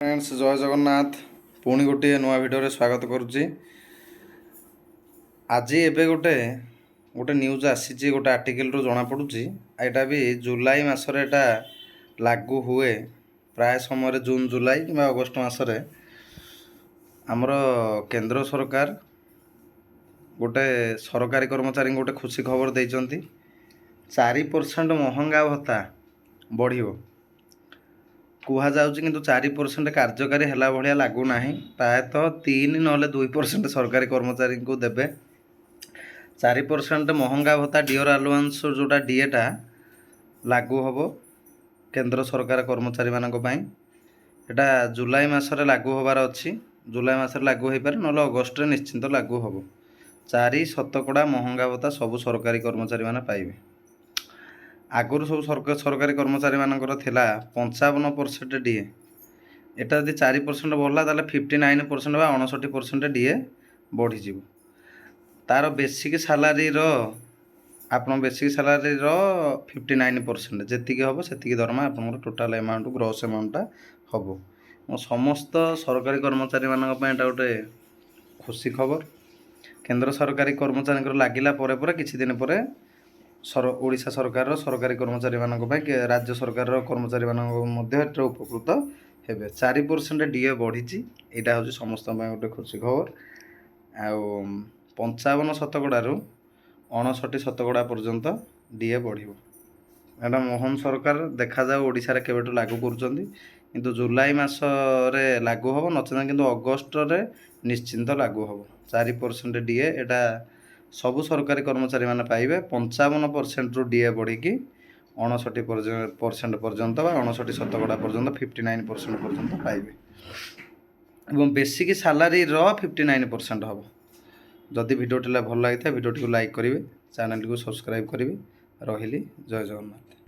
Friends जय जगन्नाथ पुणी गोटे नुआ भिडियो स्वागत करुच्ची। आज एबे गोटे गोटे न्यूज आसी गोटे आर्टिकल रू जना पड़ुची एटा भी जुलाई मासरे एटा लागू हुए प्राय समय जून जुलाई कि अगस्ट मासरे आमर केंद्र सरकार गोटे सरकारी कर्मचारी गोटे खुशी खबर देइचंती 4% महंगा भत्ता बढ़ियो कुहा जाउची किंतु 4% कार्यकारी हैला भलिया लागू नाही। प्रायतः 3 नहले 2% सरकारी कर्मचारी को देबे। 4% महंगा भत्ता डियर अलाउंस जोटा डीएटा लागू हबो केंद्र सरकार कर्मचारी मानक पई। एटा जुलाई मासरे लागू होबार अछि। जुलाई मासरे लागू होई पारे नहले अगस्त रे निश्चिंत लागू हबो। 4% महंगा भत्ता सब सरकारी कर्मचारी माने पाइबे। आगुरी सब सरकारी कर्मचारी मानकर थिला 55% डीए। एटा यदि 4% बढ़ला ताले 59% बा 59% डीए बढ़ी जीवो। तार बेसिक सैलरी रो आपन बेसिक सैलरी रो 59% जेतिकी हबो सेतिकी दरमा आपन टोटल अमाउंट ग्रॉस अमाउंट हबो। समस्त सरकारी कर्मचारी मानक पय एटा गोटे खुशी खबर। केंद्र सरकारी कर्मचारी लागिला परे परे किछि दिन परे ओडिशा सरकार सरकारी कर्मचारी मानक राज्य सरकार कर्मचारी मानक उपकृत हेबे। 4% डीए बढ़ी यहाँ हूँ समस्त गोटे खुशी खबर। आउ 55% 59% पर्यंत डीए बढ़िबो। एटा मोहन सरकार देखा जाऊ ओडिशा रे केबेटू लागू करूचंदी किंतु जुलाई मासरे लागू हबो नचना किंतु अगस्त रे निश्चिंत लागू हबो। 4% डीए एटा सबु सरकारी कर्मचारी माने पाइबे। 55% रु डीए बढ़ी कि 59% पर्यंत 59% पर्यंत 59% पर्यंत पाइबे एवं बेसिक सैलरी रो 59% हबो। जदि भिडियोटी भल लगी भिडियोटी को लाइक करेंगे, चैनल को सब्सक्राइब करेंगे। रहिली जय जगन्नाथ।